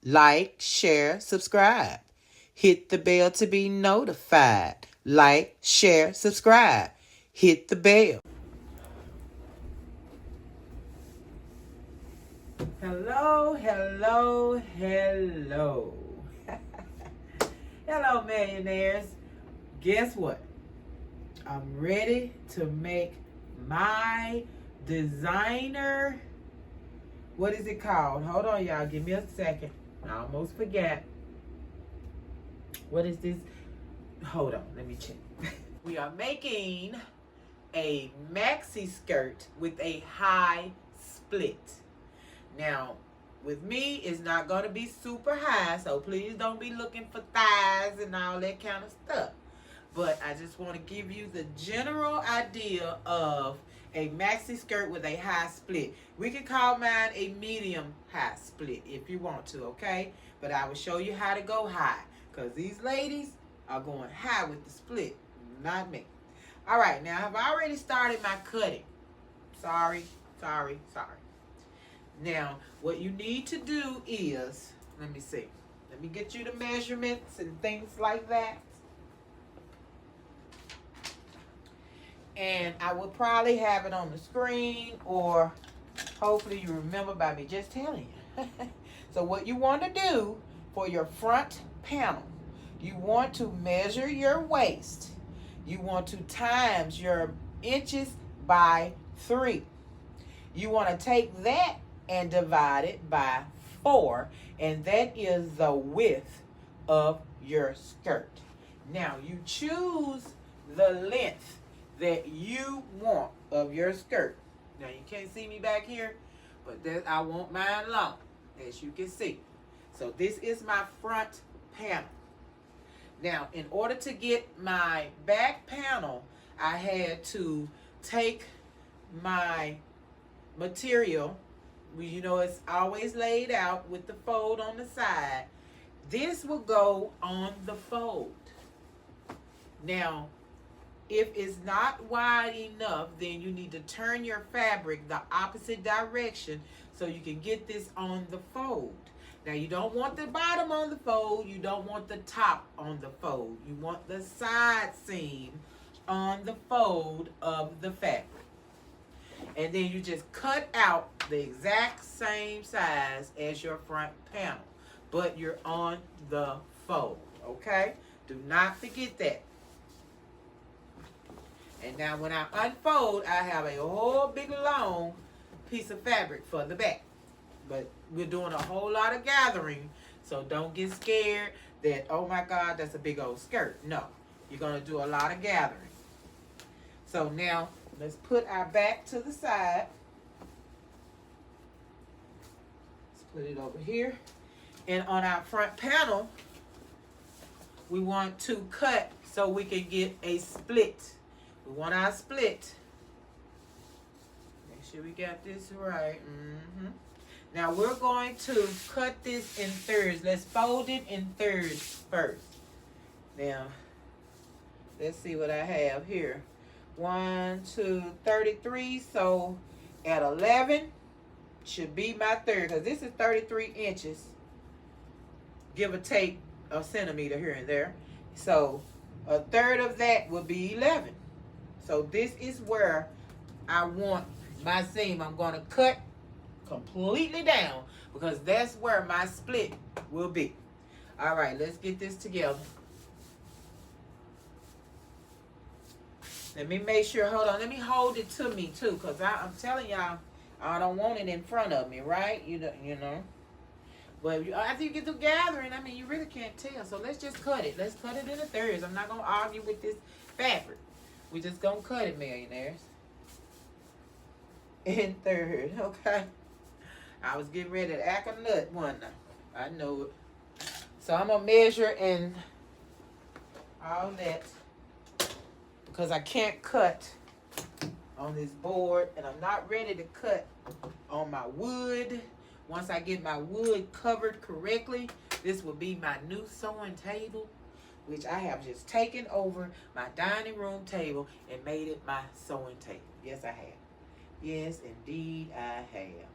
Like, share, subscribe. Hit the bell to be notified. Like, share, subscribe. Hit the bell. Hello, hello, hello. Hello, millionaires. Guess what? I'm ready to make my designer. What is it called? Hold on, y'all. Give me a second. I almost forgot. What is this? Hold on. Let me check. We are making a maxi skirt with a high split. Now, with me, it's not going to be super high, so please don't be looking for thighs and all that kind of stuff. But I just want to give you the general idea of a maxi skirt with a high split. We can call mine a medium high split if you want to, okay? But I will show you how to go high, because these ladies are going high with the split, not me. All right, now I've already started my cutting. Sorry. Now, what you need to do is, let me see. Let me get you the measurements and things like that. And I will probably have it on the screen, or hopefully you remember by me just telling you. So what you want to do for your front panel, you want to measure your waist. You want to times your inches by 3. You want to take that and divide it by 4, and that is the width of your skirt. Now you choose the length that you want of your skirt. Now you can't see me back here, but I want mine long, as you can see. So this is my front panel. Now, in order to get my back panel, I had to take my material. You know, it's always laid out with the fold on the side. This will go on the fold. Now, if it's not wide enough, then you need to turn your fabric the opposite direction so you can get this on the fold. Now, you don't want the bottom on the fold. You don't want the top on the fold. You want the side seam on the fold of the fabric. And then you just cut out the exact same size as your front panel, but you're on the fold, okay? Do not forget that. And now when I unfold, I have a whole big long piece of fabric for the back. But we're doing a whole lot of gathering, so don't get scared that, oh my God, that's a big old skirt. No, you're going to do a lot of gathering. So now let's put our back to the side. Let's put it over here. And on our front panel, we want to cut so we can get a split. We want our split. Make sure we got this right. Now we're going to cut this in thirds. Let's fold it in thirds first. Now, let's see what I have here. 1, 2, 33. So at 11 should be my third, because this is 33 inches. Give or take a centimeter here and there. So a third of that would be 11. So this is where I want my seam. I'm going to cut completely down, because that's where my split will be. All right, let's get this together. Let me make sure, hold on, let me hold it to me too, because I'm telling y'all, I don't want it in front of me, right? You know. But after you get through gathering, I mean, you really can't tell. So let's just cut it. Let's cut it into thirds. I'm not going to argue with this fabric. We just going to cut it, millionaires. In third, okay? I was getting ready to act a nut one night. I know it. So I'm going to measure and all that, because I can't cut on this board, and I'm not ready to cut on my wood. Once I get my wood covered correctly, this will be my new sewing table, which I have just taken over my dining room table and made it my sewing table. Yes, I have. Yes, indeed, I have.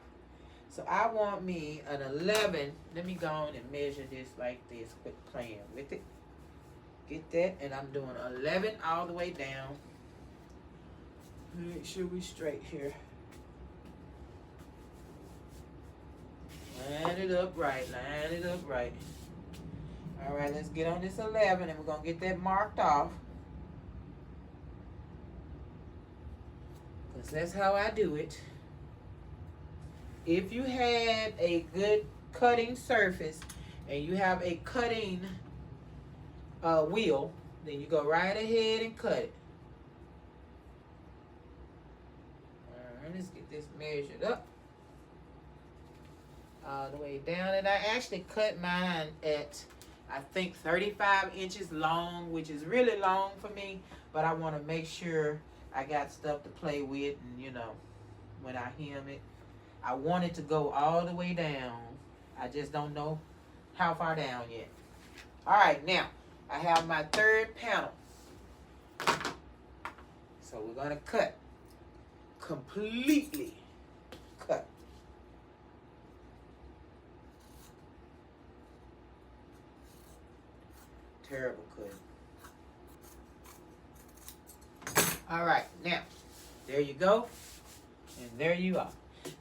So I want me an 11. Let me go on and measure this like this. Quit playing with it. Get that, and I'm doing 11 all the way down. Make sure we straight here. Line it up right. Line it up right. All right, let's get on this 11, and we're gonna get that marked off. Because that's how I do it. If you had a good cutting surface and you have a cutting wheel, then you go right ahead and cut it. All right, let's get this measured up all the way down. And I actually cut mine at, I think, 35 inches long, which is really long for me, but I want to make sure I got stuff to play with, and you know, when I hem it, I want it to go all the way down. I just don't know how far down yet. All right, now I have my third panel. So we're gonna cut. Completely cut. Terrible cut. All right, now, there you go. And there you are.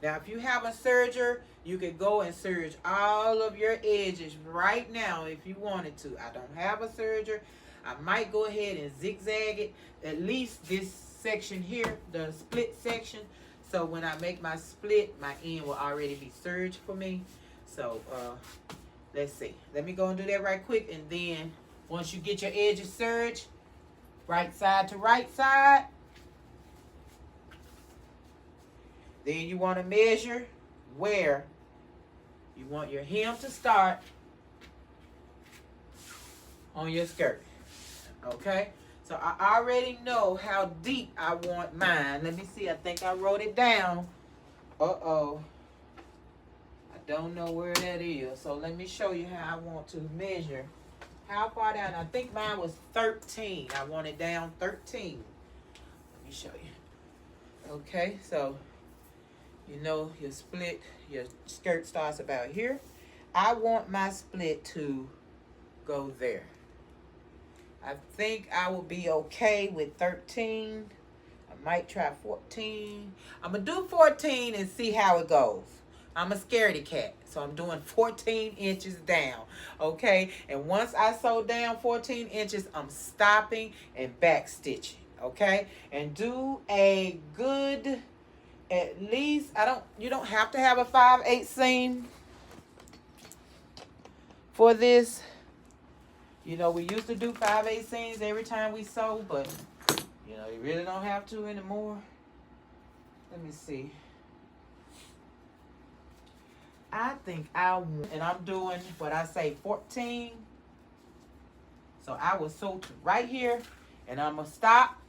Now, if you have a serger, you could go and serge all of your edges right now if you wanted to. I don't have a serger. I might go ahead and zigzag it, at least this section here, the split section. So when I make my split, my end will already be serged for me. So let's see. Let me go and do that right quick. And then once you get your edges serged, right side to right side, then you want to measure where you want your hem to start on your skirt. Okay? So I already know how deep I want mine. Let me see. I think I wrote it down. Uh-oh. I don't know where that is. So let me show you how I want to measure. How far down? I think mine was 13. I want it down 13. Let me show you. Okay, so you know your split, your skirt starts about here. I want my split to go there. I think I will be okay with 13. I might try 14. I'm going to do 14 and see how it goes. I'm a scaredy cat, so I'm doing 14 inches down, okay? And once I sew down 14 inches, I'm stopping and back stitching, okay? And do a good, at least, you don't have to have a 5/8 seam for this. You know, we used to do 5/8 seams every time we sew, but, you know, you really don't have to anymore. Let me see. I think and I'm doing what I say, 14. So I will sew to right here, and I'm going to stop,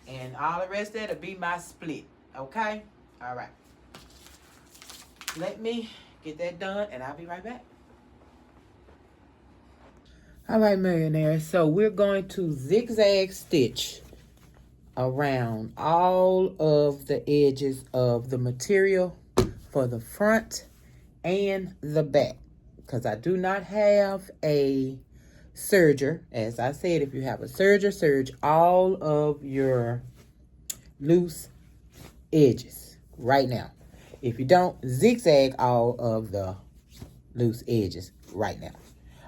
and all the rest of it will be my split, okay? All right. Let me get that done, and I'll be right back. All right, millionaires, so we're going to zigzag stitch around all of the edges of the material for the front and the back, because I do not have a serger. As I said, if you have a serger, serge all of your loose edges right now. If you don't, zigzag all of the loose edges right now.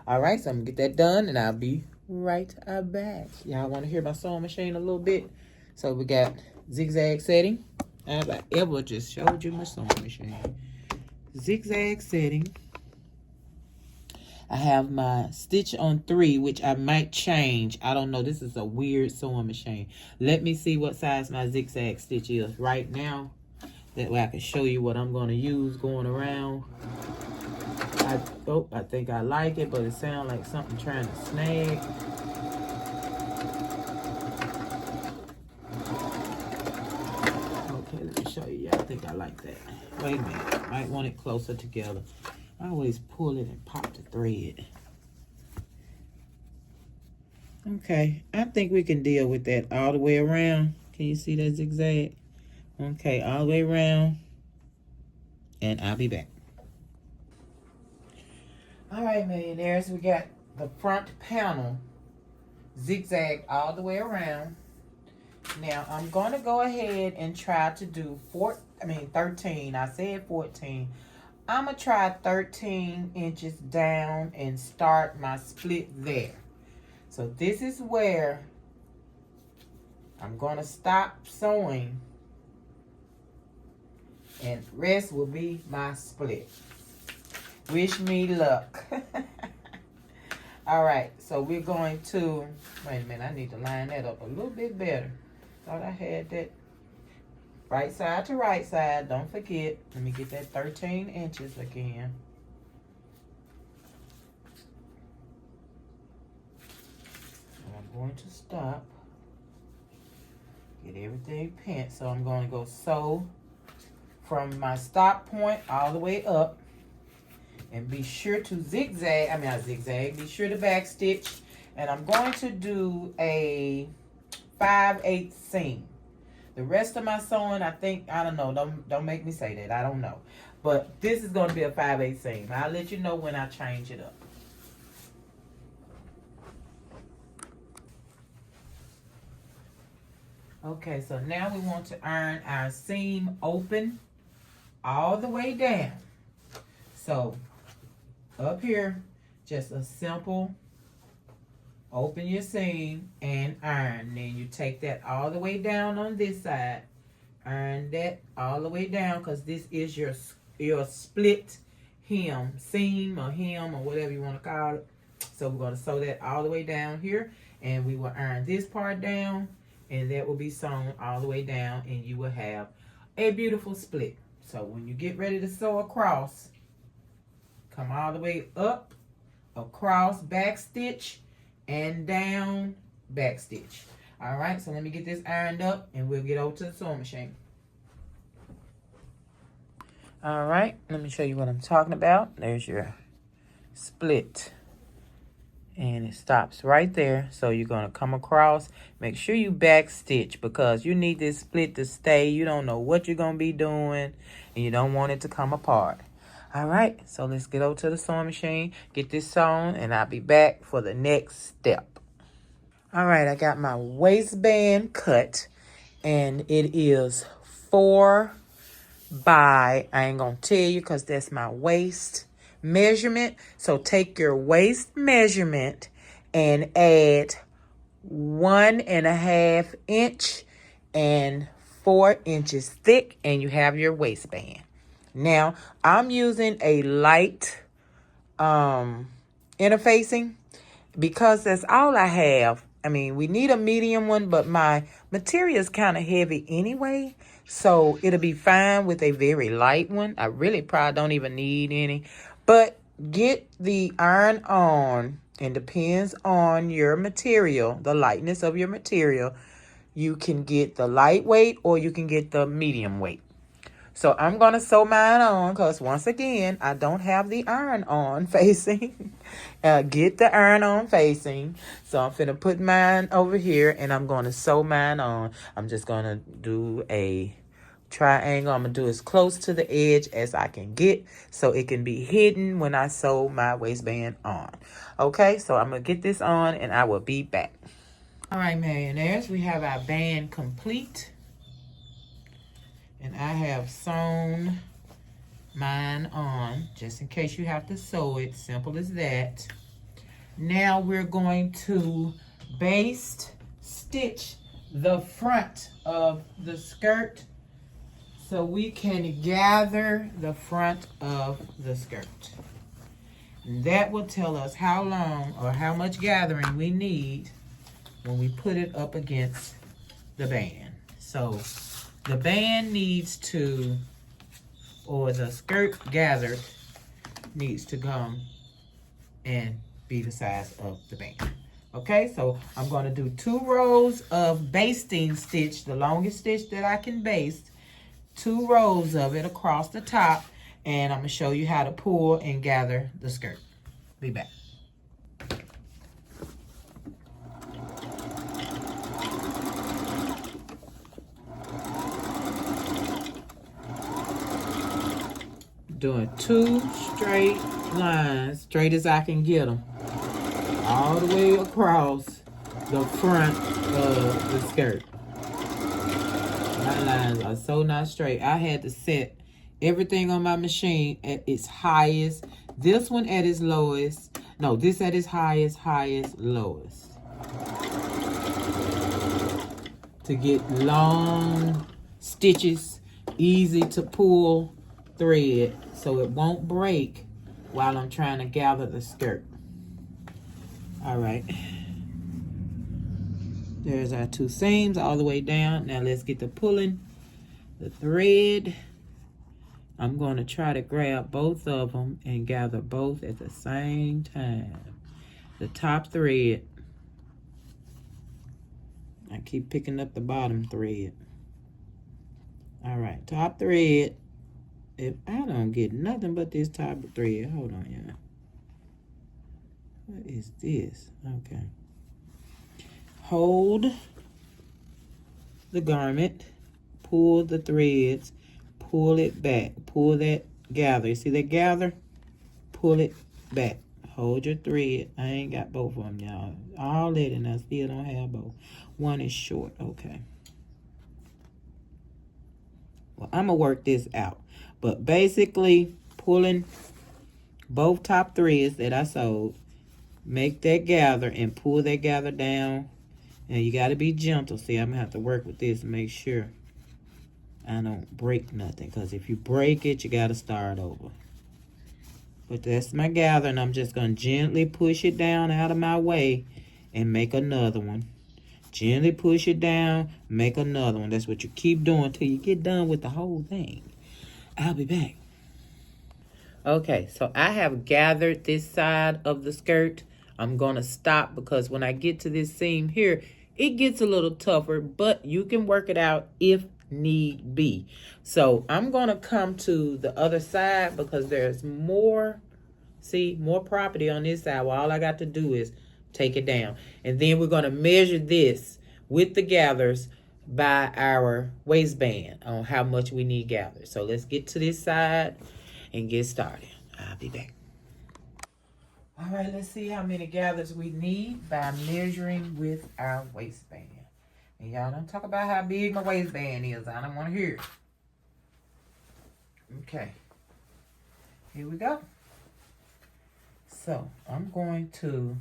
All right, so I'm gonna get that done, and I'll be right back. Y'all want to hear my sewing machine a little bit? So we got zigzag setting. As I ever just showed you my sewing machine. Zigzag setting. I have my stitch on 3, which I might change. I don't know. This is a weird sewing machine. Let me see what size my zigzag stitch is right now. That way I can show you what I'm going to use going around. I think I like it, but it sounds like something trying to snag. Okay, let me show you. Yeah, I think I like that. Wait a minute. Might want it closer together. I always pull it and pop the thread. Okay, I think we can deal with that all the way around. Can you see that zigzag? Okay, all the way around. And I'll be back. All right, millionaires, we got the front panel zigzag all the way around. Now I'm gonna go ahead and try to do 13. I said 14. I'm gonna try 13 inches down and start my split there. So this is where I'm gonna stop sewing, and rest will be my split. Wish me luck. All right, so we're going to, wait a minute, I need to line that up a little bit better. Thought I had that right side to right side. Don't forget, let me get that 13 inches again. I'm going to stop. Get everything pinned. So I'm going to go sew from my stop point all the way up. And be sure to zigzag, be sure to back stitch. And I'm going to do a 5/8 seam. The rest of my sewing, I don't know, don't make me say that, I don't know. But this is going to be a 5/8 seam. I'll let you know when I change it up. Okay, so now we want to iron our seam open all the way down. So up here, just a simple open your seam and iron. Then you take that all the way down on this side. Iron that all the way down, because this is your split hem, seam or hem or whatever you want to call it. So we're going to sew that all the way down here, and we will iron this part down, and that will be sewn all the way down, and you will have a beautiful split. So when you get ready to sew across, come all the way up, across, back stitch, and down, back stitch. All right, so let me get this ironed up, and we'll get over to the sewing machine. All right, let me show you what I'm talking about. There's your split, and it stops right there. So you're going to come across. Make sure you back stitch, because you need this split to stay. You don't know what you're going to be doing, and you don't want it to come apart. All right, so let's get over to the sewing machine, get this sewn, and I'll be back for the next step. All right, I got my waistband cut, and it is 4 by, I ain't gonna tell you because that's my waist measurement. So take your waist measurement and add 1.5 inch and 4 inches thick, and you have your waistband. Now, I'm using a light interfacing because that's all I have. I mean, we need a medium one, but my material is kind of heavy anyway, so it'll be fine with a very light one. I really probably don't even need any, but get the iron on, and depends on your material, the lightness of your material. You can get the lightweight or you can get the medium weight. So I'm going to sew mine on, because once again, I don't have the iron on facing. Get the iron on facing. So I'm finna put mine over here, and I'm going to sew mine on. I'm just going to do a triangle. I'm going to do as close to the edge as I can get, so it can be hidden when I sew my waistband on. Okay, so I'm going to get this on, and I will be back. All right, millionaires, we have our band complete. And I have sewn mine on, just in case you have to sew it. Simple as that. Now we're going to baste stitch the front of the skirt, so we can gather the front of the skirt. And that will tell us how long or how much gathering we need when we put it up against the band. So the band needs to, or the skirt gathered needs to come and be the size of the band. Okay, so I'm going to do 2 rows of basting stitch, the longest stitch that I can baste, 2 rows of it across the top, and I'm going to show you how to pull and gather the skirt. Be back. doing 2 straight lines, straight as I can get them, all the way across the front of the skirt. My lines are so not straight. I had to set everything on my machine at its highest. This one at its lowest. No, this at its highest, lowest. To get long stitches, easy to pull thread so it won't break while I'm trying to gather the skirt. All right. There's our 2 seams all the way down. Now let's get to pulling the thread. I'm going to try to grab both of them and gather both at the same time. The top thread. I keep picking up the bottom thread. All right, top thread. If I don't get nothing but this top thread, hold on, y'all. What is this? Okay. Hold the garment, pull the threads, pull it back, pull that gather. You see that gather? Pull it back. Hold your thread. I ain't got both of them, y'all. All that, and I still don't have both. One is short. Okay. Well, I'm going to work this out. But basically, pulling both top threads that I sewed, make that gather and pull that gather down. And you got to be gentle. See, I'm going to have to work with this and make sure I don't break nothing. Because if you break it, you got to start over. But that's my gather, and I'm just going to gently push it down out of my way and make another one. Gently push it down, make another one. That's what you keep doing till you get done with the whole thing. I'll be back. Okay, so I have gathered this side of the skirt. I'm going to stop because when I get to this seam here, it gets a little tougher, but you can work it out if need be. So I'm going to come to the other side because there's more, see, more property on this side. Well, all I got to do is take it down. And then we're going to measure this with the gathers by our waistband on how much we need gathers. So let's get to this side and get started. I'll be back. All right, let's see how many gathers we need by measuring with our waistband. And y'all don't talk about how big my waistband is. I don't want to hear it. Okay. Here we go. So I'm going to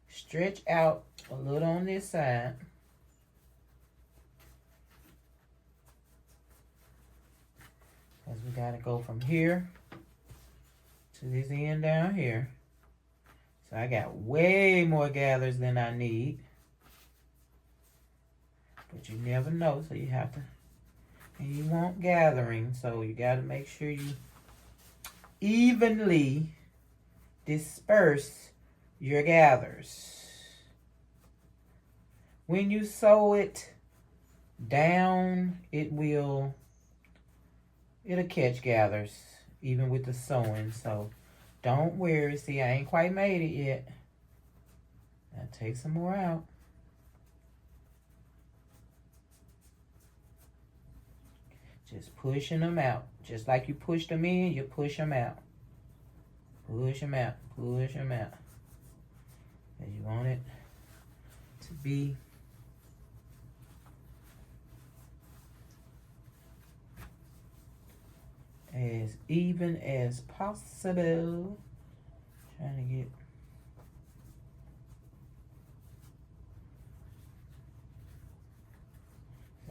stretch out a little on this side. Because we got to go from here to this end down here. So I got way more gathers than I need. But you never know, so you have to, and you want gathering, so you got to make sure you evenly disperse your gathers. When you sew it down, it'll catch gathers, even with the sewing, so don't worry. See, I ain't quite made it yet. I'll take some more out. Just pushing them out. Just like you push them in, you push them out. Push them out. Push them out. And you want it to be as even as possible. Trying to get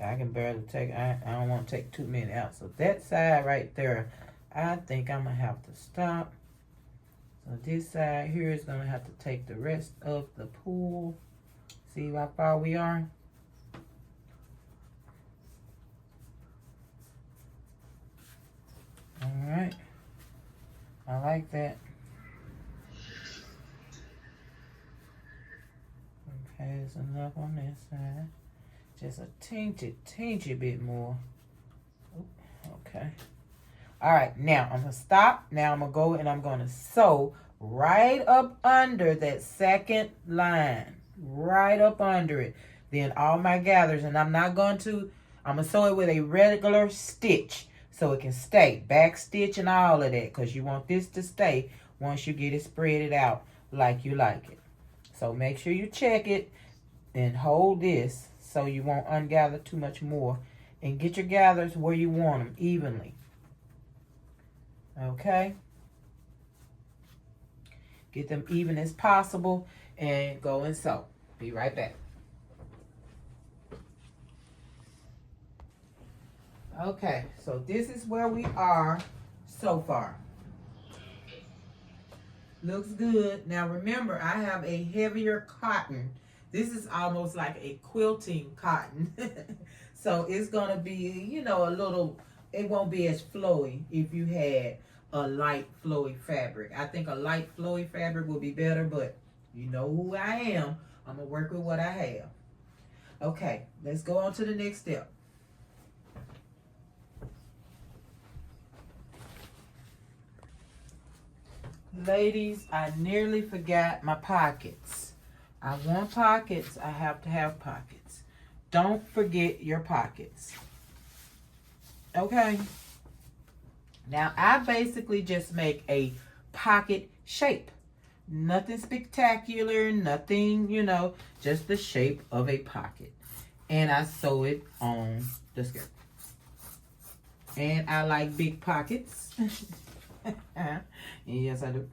I can barely take, I don't want to take too many out. So that side right there, I think I'm going to have to stop. So this side here is going to have to take the rest of the pull. See how far we are? All right. I like that. Okay, there's enough on this side. Just a teensy bit more. Okay. All right, now I'm going to stop. Now I'm going to go and I'm going to sew right up under that second line. Right up under it. Then all my gathers, and I'm going to sew it with a regular stitch. so it can stay. Back stitch and all of that, because you want this to stay once you get it spread out like you like it. So make sure you check it and hold this so you won't ungather too much more. And get your gathers where you want them, evenly. Okay? Get them even as possible and go and sew. Be right back. Okay, so this is where we are so far. Looks good. Now remember, I have a heavier cotton. This is almost like a quilting cotton. So it's gonna be, you know, a little, it won't be as flowy if you had a light flowy fabric. I think a light flowy fabric will be better, but you know who I am. I'm gonna work with what I have. Okay, let's go on to the next step. Ladies, I nearly forgot my pockets. I want pockets. I have to have pockets. Don't forget your pockets. Okay? Now, I basically just make a pocket shape. Nothing spectacular, nothing, you know, just the shape of a pocket. And I sew it on the skirt. And I like big pockets. Yes, I do.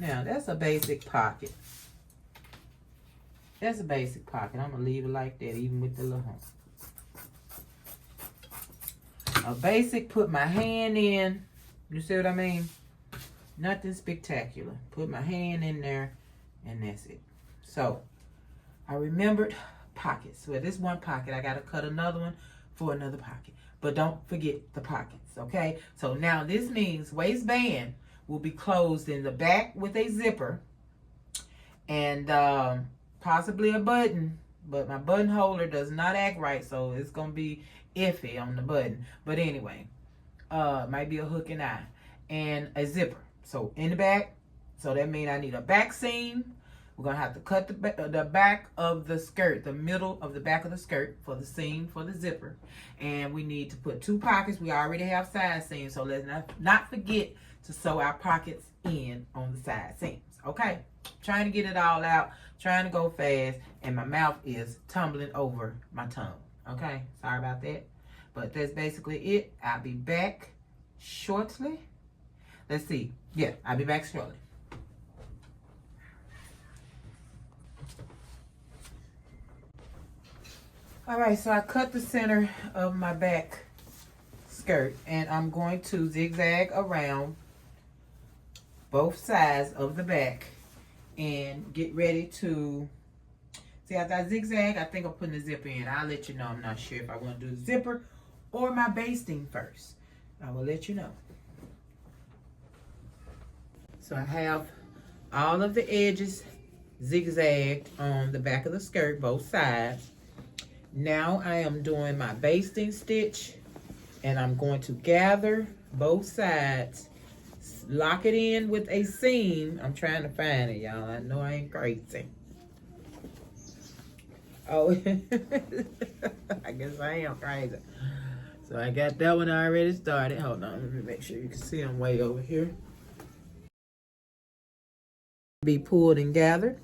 Now, that's a basic pocket. That's a basic pocket. I'm going to leave it like that, even with the little hump. A basic, put my hand in. You see what I mean? Nothing spectacular. Put my hand in there, and that's it. So, I remembered pockets. Well, this one pocket, I got to cut another one for another pocket. But don't forget the pockets, okay? So, now this means waistband will be closed in the back with a zipper and possibly a button, but my button holder does not act right, so it's gonna be iffy on the button. But anyway, might be a hook and eye and a zipper. So in the back, so that means I need a back seam. We're gonna have to cut the back of the skirt, the middle of the back of the skirt for the seam for the zipper, and we need to put 2 pockets. We already have side seams, so let's not forget to sew our pockets in on the side seams. Okay, trying to get it all out, trying to go fast, and my mouth is tumbling over my tongue. Okay, sorry about that, but that's basically it. I'll be back shortly. Let's see. Yeah, I'll be back shortly. All right, so I cut the center of my back skirt, and I'm going to zigzag around both sides of the back and get ready to, see, after I zigzag, I think I'm putting the zipper in. I'll let you know. I'm not sure if I want to do the zipper or my basting first. I will let you know. So I have all of the edges zigzagged on the back of the skirt, both sides. Now I am doing my basting stitch, and I'm going to gather both sides, lock it in with a seam. I'm trying to find it, y'all. I know I ain't crazy. Oh, I guess I am crazy. So I got that one already started. Hold on, let me make sure you can see I'm way over here. Be pulled and gathered.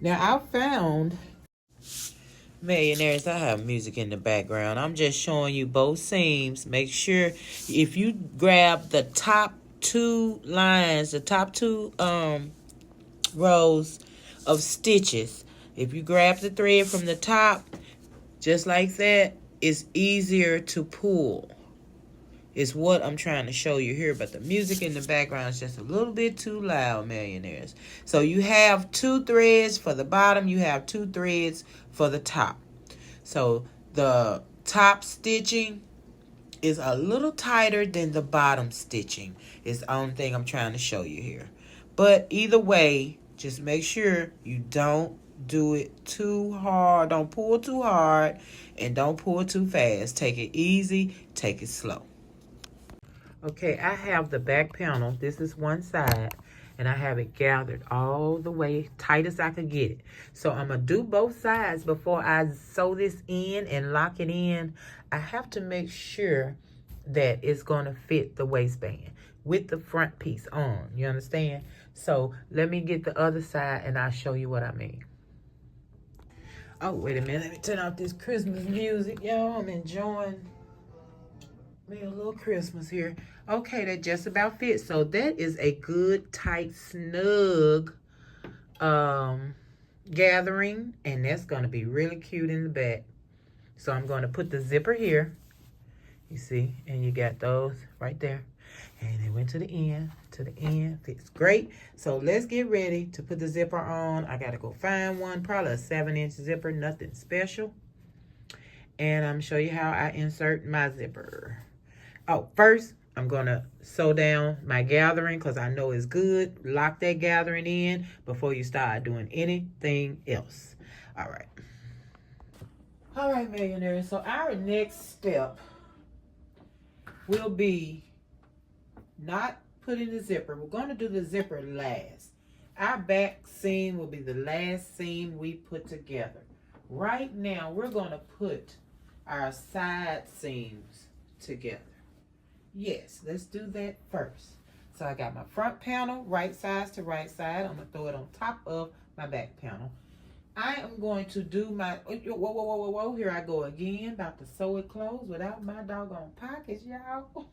Now I found, millionaires, I have music in the background. I'm just showing you both seams. Make sure if you grab the top 2 lines, the top 2 rows of stitches, if you grab the thread from the top just like that, it's easier to pull. Is what I'm trying to show you here, but the music in the background is just a little bit too loud, millionaires. So you have 2 threads for the bottom, you have 2 threads for the top. So the top stitching is a little tighter than the bottom stitching. It's the only thing I'm trying to show you here. But either way, just make sure you don't do it too hard. Don't pull too hard and don't pull too fast. Take it easy, take it slow. Okay, I have the back panel. This is one side. and I have it gathered all the way tight as I could get it. So I'm going to do both sides before I sew this in and lock it in. I have to make sure that it's going to fit the waistband with the front piece on. You understand? So let me get the other side and I'll show you what I mean. Oh, wait a minute. Let me turn off this Christmas music, y'all. I'm enjoying me a little Christmas here. Okay, that just about fits. So that is a good, tight, snug gathering. And that's going to be really cute in the back. So I'm going to put the zipper here. You see? And you got those right there. And it went to the end. To the end. Fits great. So let's get ready to put the zipper on. I got to go find one. Probably a 7-inch zipper. Nothing special. And I'm going to show you how I insert my zipper. Oh, first, I'm going to sew down my gathering because I know it's good. Lock that gathering in before you start doing anything else. All right. All right, millionaires. So our next step will be not putting the zipper. We're going to do the zipper last. Our back seam will be the last seam we put together. Right now, we're going to put our side seams together. Yes, let's do that first. So I got my front panel, right sides to right side. I'm going to throw it on top of my back panel. I am going to do my, whoa, here I go again, about to sew it closed without my doggone pockets, y'all.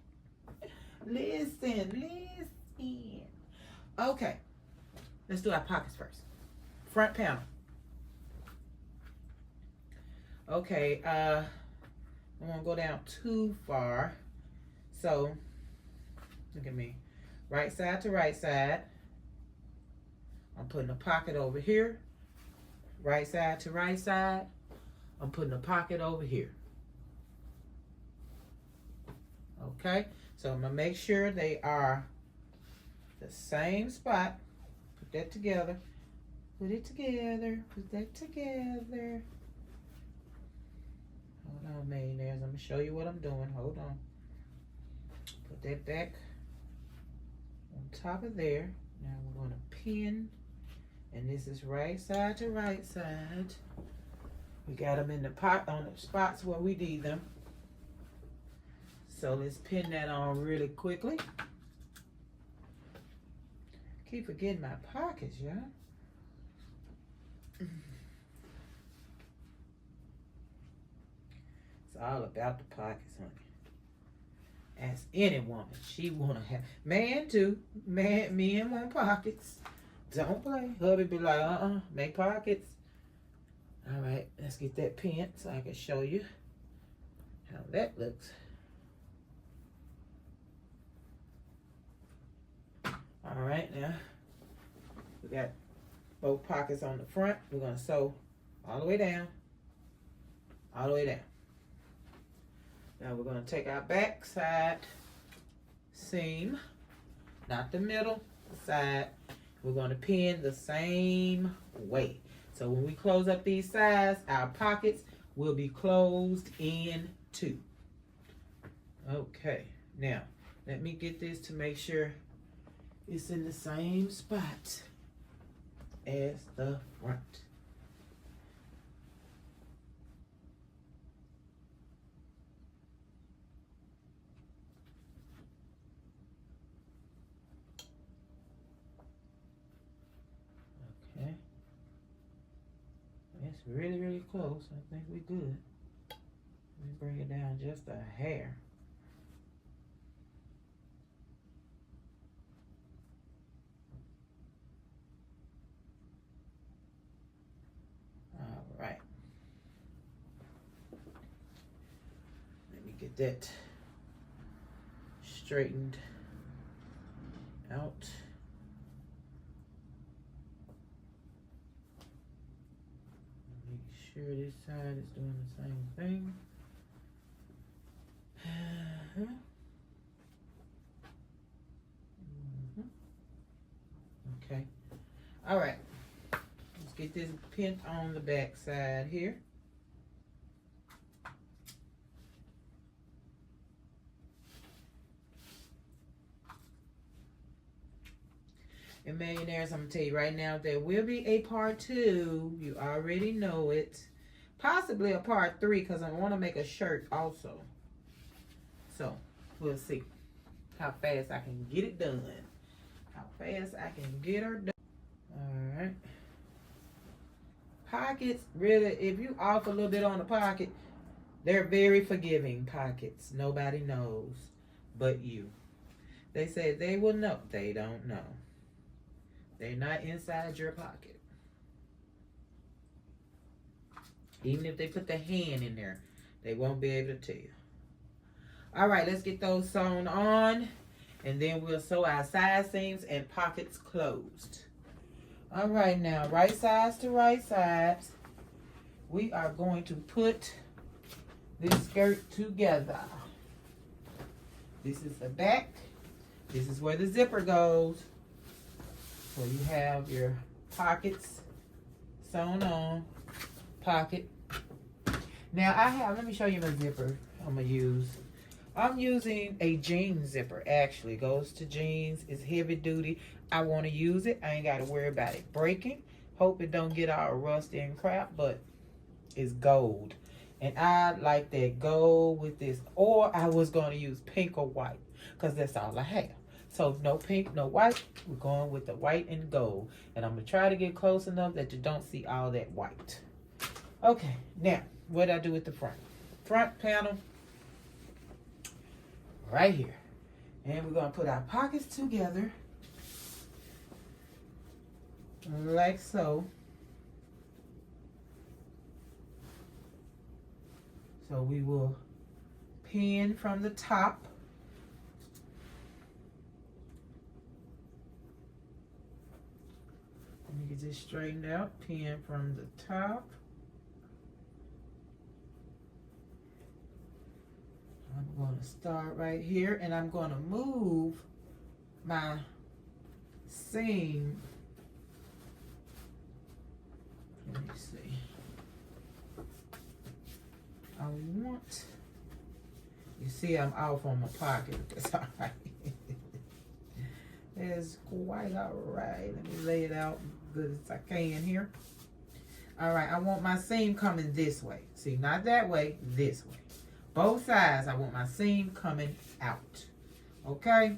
Listen. Okay, let's do our pockets first. Front panel. Okay, I won't go down too far. So, look at me. Right side to right side. I'm putting a pocket over here. Right side to right side. I'm putting a pocket over here. Okay, so I'm going to make sure they are the same spot. Put that together. Put it together. Put that together. Hold on, millionaires. I'm going to show you what I'm doing. Hold on. Put that back on top of there. Now we're going to pin. And this is right side to right side. We got them in the pot on the spots where we need them. So let's pin that on really quickly. Keep forgetting my pockets, y'all. It's all about the pockets, honey. Ask any woman, she wanna have, man too, men want pockets. Don't play. Hubby be like, make pockets. All right, let's get that pinned so I can show you how that looks. All right, now we got both pockets on the front. We're gonna sew all the way down, all the way down. Now we're going to take our back side seam, not the middle, the side. We're going to pin the same way. So when we close up these sides, our pockets will be closed in too. Okay, now let me get this to make sure it's in the same spot as the front. It's really, really close. I think we're good. Let me bring it down just a hair. All right. Let me get that straightened out. Sure this side is doing the same thing. Okay. All right. Let's get this pinned on the back side here. And millionaires, I'm going to tell you right now, there will be a part 2. You already know it. Possibly a part 3 because I want to make a shirt also. So, we'll see how fast I can get it done. How fast I can get her done. Alright. Pockets, really, if you off a little bit on the pocket, they're very forgiving pockets. Nobody knows but you. They say they will know. They don't know. They're not inside your pocket. Even if they put the hand in there, they won't be able to tell you. All right, let's get those sewn on. And then we'll sew our side seams and pockets closed. All right, now, right sides to right sides. We are going to put this skirt together. This is the back. This is where the zipper goes. So you have your pockets sewn on, pocket. Now let me show you my zipper I'm gonna use. I'm using a jean zipper, actually. Goes to jeans, it's heavy duty. I wanna use it, I ain't gotta worry about it breaking. Hope it don't get all rusty and crap, but it's gold. And I like that gold with this, or I was gonna use pink or white, because that's all I have. So no pink, no white. We're going with the white and gold. And I'm going to try to get close enough that you don't see all that white. Okay, now, what do I do with the front? Front panel, right here. And we're going to put our pockets together, like so. So we will pin from the top. Let me get this straightened out. Pin from the top. I'm going to start right here, and I'm going to move my seam. Let me see. I want, you see I'm off on my pocket. That's all right. It's quite all right. Let me lay it out as good as I can here. All right, I want my seam coming this way. See, not that way, this way. Both sides, I want my seam coming out. Okay?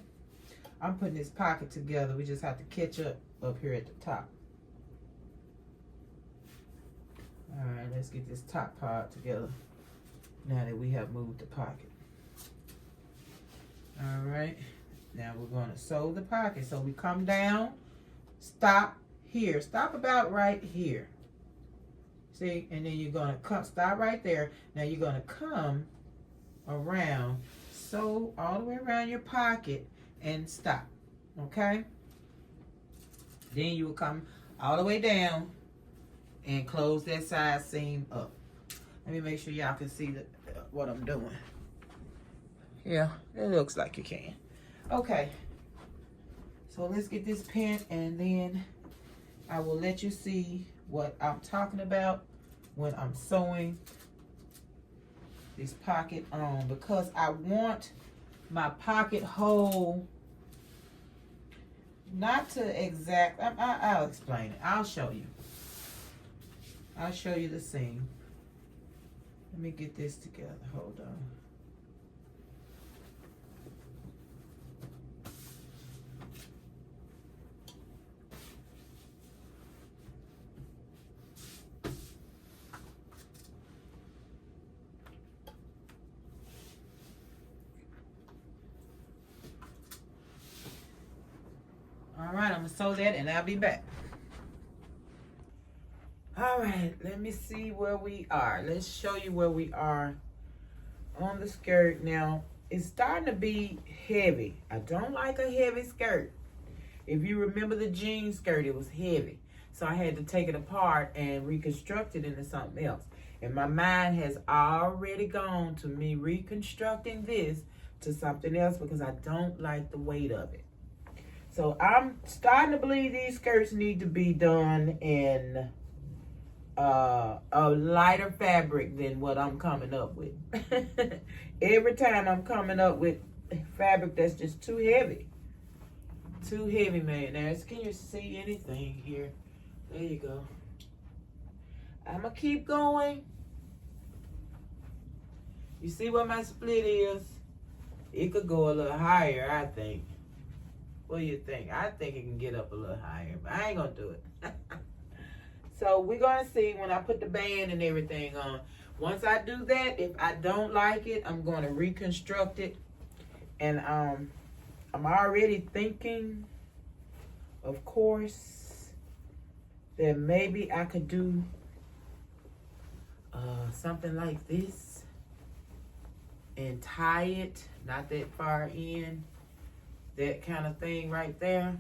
I'm putting this pocket together. We just have to catch up here at the top. All right, let's get this top part together now that we have moved the pocket. All right. Now we're going to sew the pocket. So we come down, stop here. Stop about right here. See? And then you're going to come, stop right there. Now you're going to come around, sew all the way around your pocket and stop. Okay? Then you will come all the way down and close that side seam up. Let me make sure y'all can see what I'm doing. Yeah, it looks like you can. Okay, so let's get this pinned, and then I will let you see what I'm talking about when I'm sewing this pocket on, because I want my pocket hole not to exact, I'll explain it. I'll show you. I'll show you the seam. Let me get this together. Hold on. All right, I'm gonna sew that and I'll be back. All right, let me see where we are. Let's show you where we are on the skirt. Now, it's starting to be heavy. I don't like a heavy skirt. If you remember the jean skirt, it was heavy. So I had to take it apart and reconstruct it into something else. And my mind has already gone to me reconstructing this to something else because I don't like the weight of it. So I'm starting to believe these skirts need to be done in a lighter fabric than what I'm coming up with. Every time I'm coming up with fabric that's just too heavy. Too heavy, millionaires. Can you see anything here? There you go. I'm going to keep going. You see what my split is? It could go a little higher, I think. What do you think? I think it can get up a little higher, but I ain't going to do it. So we're going to see when I put the band and everything on. Once I do that, if I don't like it, I'm going to reconstruct it. And I'm already thinking, of course, that maybe I could do something like this and tie it, not that far in, that kind of thing right there.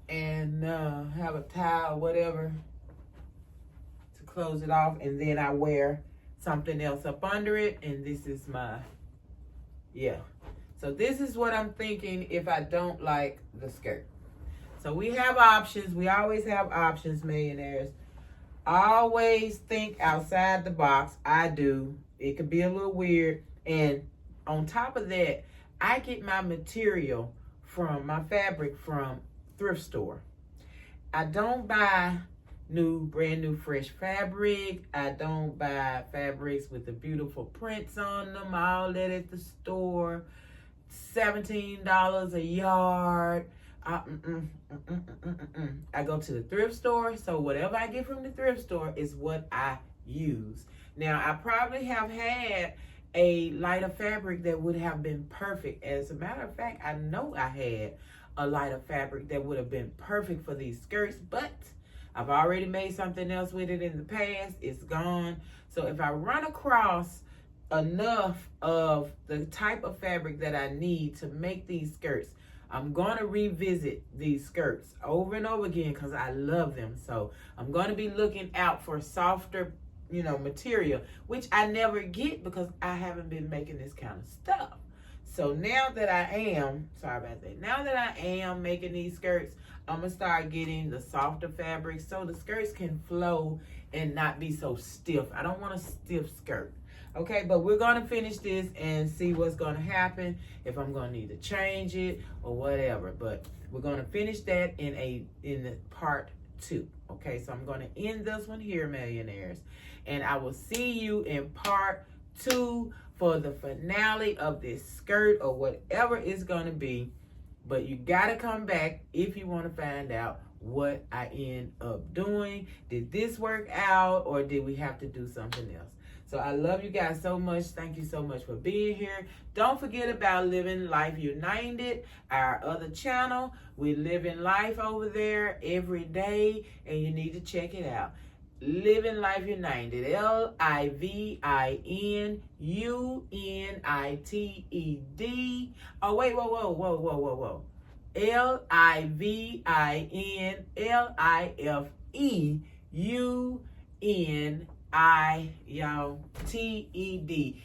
And have a tie or whatever to close it off. And then I wear something else up under it. And this is my, yeah. So this is what I'm thinking if I don't like the skirt. So we have options. We always have options, millionaires. Always think outside the box. I do. It could be a little weird. And on top of that, I get my material from, my fabric from thrift store. I don't buy brand new fresh fabric. I don't buy fabrics with the beautiful prints on them, all that at the store. $17 a yard. I go to the thrift store, so whatever I get from the thrift store is what I use. Now, I probably have had a lighter fabric that would have been perfect. As a matter of fact, I know I had a lighter fabric that would have been perfect for these skirts, but I've already made something else with it in the past. It's gone. So if I run across enough of the type of fabric that I need to make these skirts, I'm going to revisit these skirts over and over again because I love them. So I'm going to be looking out for softer, material, which I never get because I haven't been making this kind of stuff. So now that I am, now that I am making these skirts, I'm going to start getting the softer fabric so the skirts can flow and not be so stiff. I don't want a stiff skirt. Okay, but we're going to finish this and see what's going to happen, if I'm going to need to change it or whatever. But we're going to finish that in the part 2. Okay, so I'm going to end this one here, millionaires. And I will see you in part 2 for the finale of this skirt or whatever it's going to be. But you got to come back if you want to find out what I end up doing. Did this work out or did we have to do something else? So I love you guys so much. Thank you so much for being here. Don't forget about Living Life United, our other channel. We live in life over there every day, and you need to check it out. Living Life United, LIVINUNITED. Oh, wait, whoa. LIVINLIFEUNITED.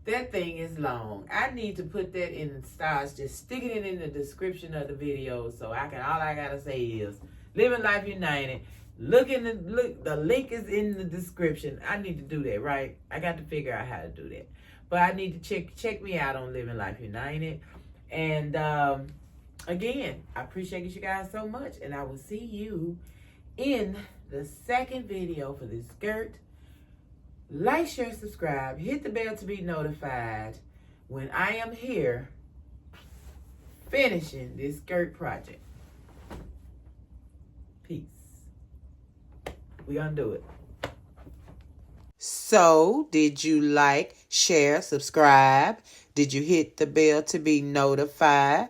That thing is long. I need to put that in the stars, just sticking it in the description of the video so all I gotta say is Living Life United. Look, the link is in the description. I need to do that, right? I got to figure out how to do that. But I need to check me out on Living Life United. And again, I appreciate you guys so much. And I will see you in the second video for this skirt. Like, share, subscribe. Hit the bell to be notified when I am here finishing this skirt project. Peace. We gonna do it. So, did you like, share, subscribe? Did you hit the bell to be notified?